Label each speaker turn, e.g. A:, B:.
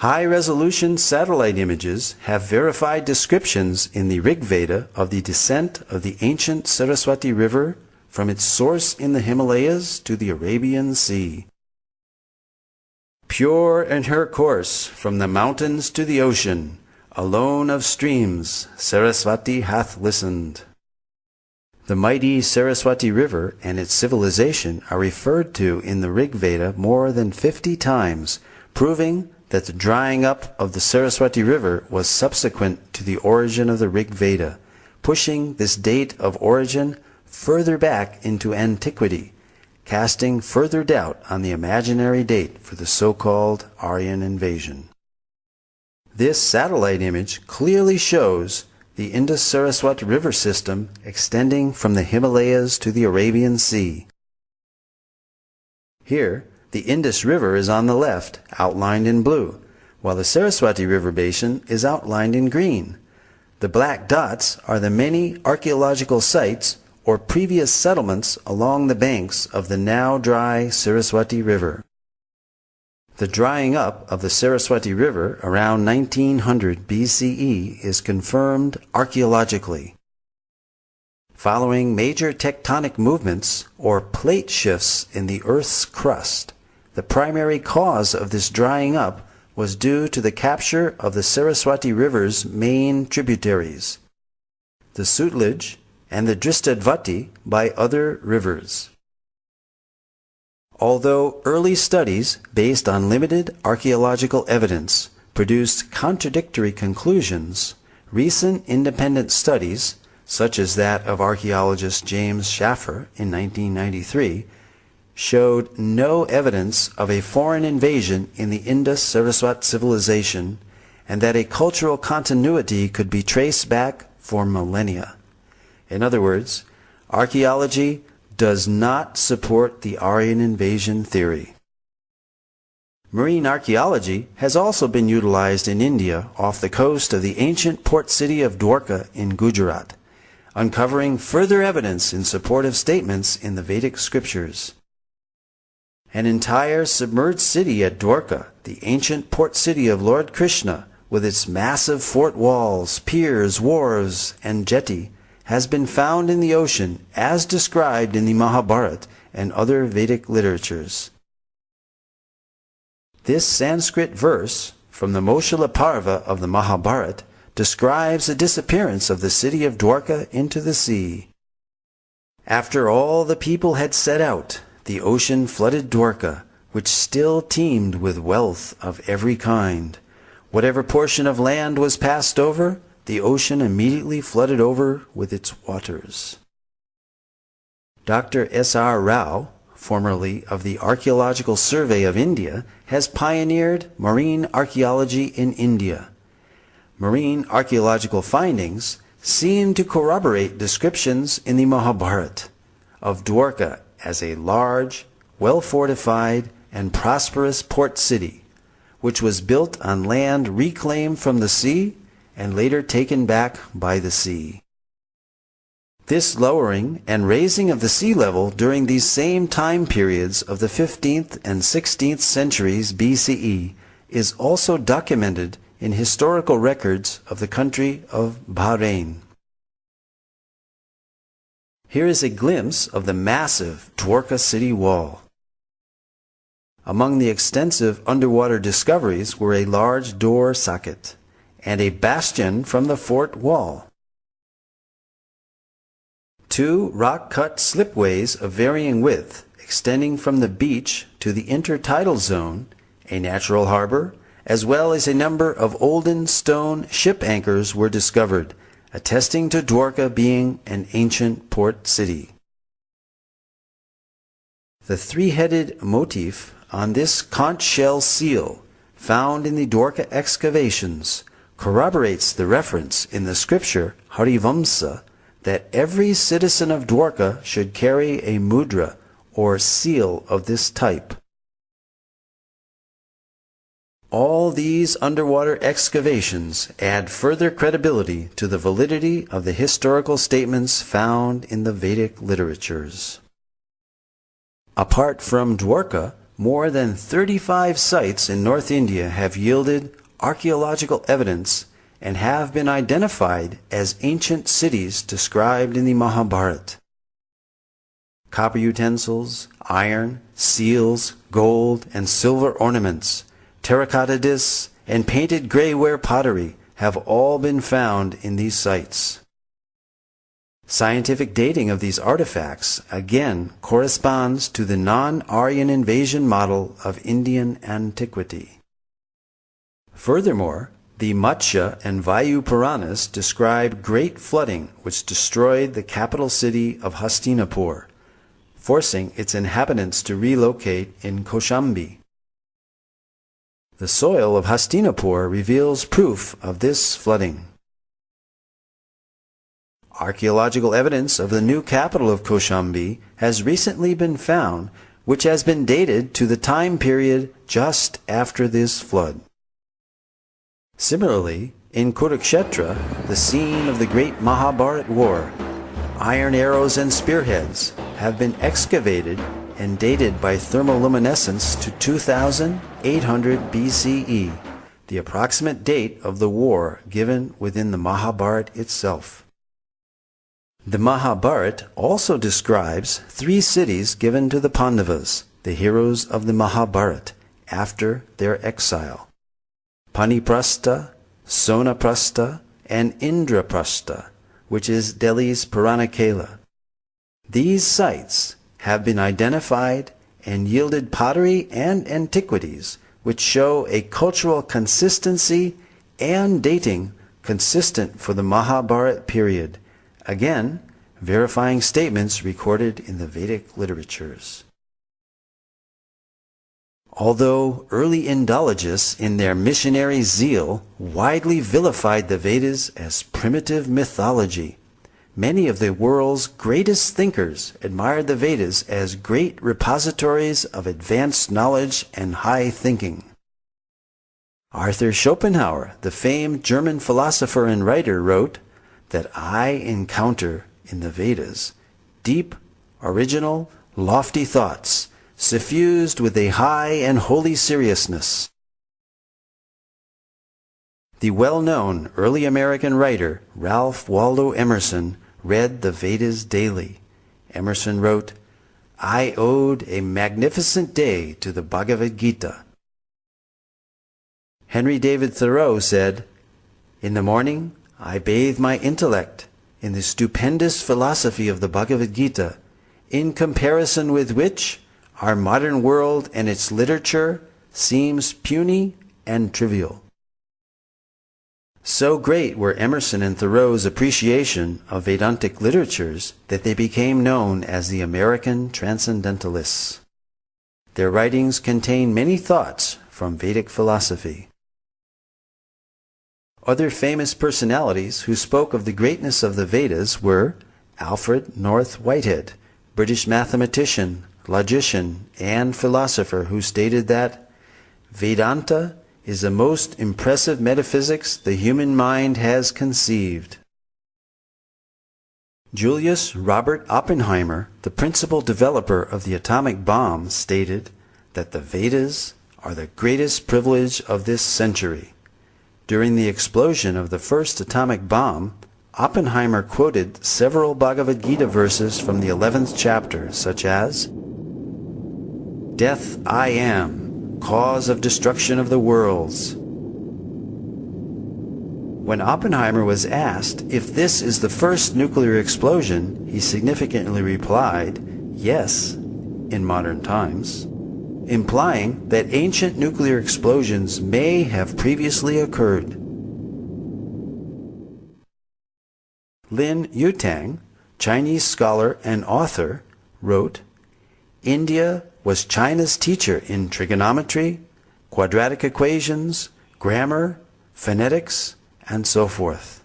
A: High-resolution satellite images have verified descriptions in the Rig Veda of the descent of the ancient Saraswati River from its source in the Himalayas to the Arabian Sea. Pure in her course from the mountains to the ocean, alone of streams, Saraswati hath listened. The mighty Saraswati River and its civilization are referred to in the Rig Veda more than 50 times, proving that the drying up of the Saraswati River was subsequent to the origin of the Rig Veda, pushing this date of origin further back into antiquity, casting further doubt on the imaginary date for the so-called Aryan invasion. This satellite image clearly shows the Indus-Saraswati River system extending from the Himalayas to the Arabian Sea. Here, the Indus River is on the left, outlined in blue, while the Saraswati River basin is outlined in green. The black dots are the many archaeological sites or previous settlements along the banks of the now dry Saraswati River. The drying up of the Saraswati River around 1900 BCE is confirmed archaeologically. Following major tectonic movements or plate shifts in the Earth's crust, the primary cause of this drying up was due to the capture of the Saraswati River's main tributaries, the Sutlej and the Dristadvati, by other rivers. Although early studies based on limited archaeological evidence produced contradictory conclusions, recent independent studies, such as that of archaeologist James Schaffer in 1993, showed no evidence of a foreign invasion in the Indus-Saraswati civilization and that a cultural continuity could be traced back for millennia. In other words, archaeology does not support the Aryan invasion theory. Marine archaeology has also been utilized in India off the coast of the ancient port city of Dwarka in Gujarat, uncovering further evidence in support of statements in the Vedic scriptures. An entire submerged city at Dwarka, the ancient port city of Lord Krishna, with its massive fort walls, piers, wharves, and jetty, has been found in the ocean as described in the Mahabharata and other Vedic literatures. This Sanskrit verse from the Moshila Parva of the Mahabharata describes the disappearance of the city of Dwarka into the sea. After all the people had set out, the ocean flooded Dwarka, which still teemed with wealth of every kind. Whatever portion of land was passed over, the ocean immediately flooded over with its waters. Dr. S.R. Rao, formerly of the Archaeological Survey of India, has pioneered marine archaeology in India. Marine archaeological findings seem to corroborate descriptions in the Mahabharata of Dwarka as a large, well-fortified, and prosperous port city, which was built on land reclaimed from the sea and later taken back by the sea. This lowering and raising of the sea level during these same time periods of the 15th and 16th centuries BCE is also documented in historical records of the country of Bahrain. Here is a glimpse of the massive Dwarka city wall. Among the extensive underwater discoveries were a large door socket and a bastion from the fort wall. 2 rock-cut slipways of varying width extending from the beach to the intertidal zone, a natural harbor, as well as a number of olden stone ship anchors were discovered, attesting to Dwarka being an ancient port city. The three-headed motif on this conch shell seal, found in the Dwarka excavations, corroborates the reference in the scripture Harivamsa that every citizen of Dwarka should carry a mudra or seal of this type. All these underwater excavations add further credibility to the validity of the historical statements found in the Vedic literatures. Apart from Dwarka, more than 35 sites in North India have yielded archaeological evidence and have been identified as ancient cities described in the Mahabharata. Copper utensils, iron, seals, gold, and silver ornaments, terracotta discs, and painted grayware pottery have all been found in these sites. Scientific dating of these artifacts again corresponds to the non-Aryan invasion model of Indian antiquity. Furthermore, the Matsya and Vayu Puranas describe great flooding which destroyed the capital city of Hastinapur, forcing its inhabitants to relocate in Kaushambi. The soil of Hastinapur reveals proof of this flooding. Archaeological evidence of the new capital of Kaushambi has recently been found, which has been dated to the time period just after this flood. Similarly, in Kurukshetra, the scene of the great Mahabharata war, iron arrows and spearheads have been excavated and dated by thermoluminescence to 2800 BCE, the approximate date of the war given within the Mahabharata itself. The Mahabharata also describes 3 cities given to the Pandavas, the heroes of the Mahabharata, after their exile: Paniprastha, Sonaprastha, and Indraprastha, which is Delhi's Puranakela. These sites have been identified and yielded pottery and antiquities which show a cultural consistency and dating consistent for the Mahabharata period, again verifying statements recorded in the Vedic literatures. Although early Indologists in their missionary zeal widely vilified the Vedas as primitive mythology, many of the world's greatest thinkers admired the Vedas as great repositories of advanced knowledge and high thinking. Arthur Schopenhauer, the famed German philosopher and writer, wrote that I encounter in the Vedas deep, original, lofty thoughts, suffused with a high and holy seriousness. The well-known early American writer Ralph Waldo Emerson read the Vedas daily. Emerson wrote, I owed a magnificent day to the Bhagavad Gita. Henry David Thoreau said, in the morning I bathe my intellect in the stupendous philosophy of the Bhagavad Gita, in comparison with which our modern world and its literature seems puny and trivial. So great were Emerson and Thoreau's appreciation of Vedantic literatures that they became known as the American Transcendentalists. Their writings contain many thoughts from Vedic philosophy. Other famous personalities who spoke of the greatness of the Vedas were Alfred North Whitehead, British mathematician, logician, and philosopher, who stated that Vedanta is the most impressive metaphysics the human mind has conceived. Julius Robert Oppenheimer, the principal developer of the atomic bomb, stated that the Vedas are the greatest privilege of this century. During the explosion of the first atomic bomb, Oppenheimer quoted several Bhagavad Gita verses from the 11th chapter, such as, Death I am, cause of destruction of the worlds. When Oppenheimer was asked if this is the first nuclear explosion, he significantly replied, yes, in modern times, implying that ancient nuclear explosions may have previously occurred. Lin Yutang, Chinese scholar and author, wrote, India was China's teacher in trigonometry, quadratic equations, grammar, phonetics, and so forth.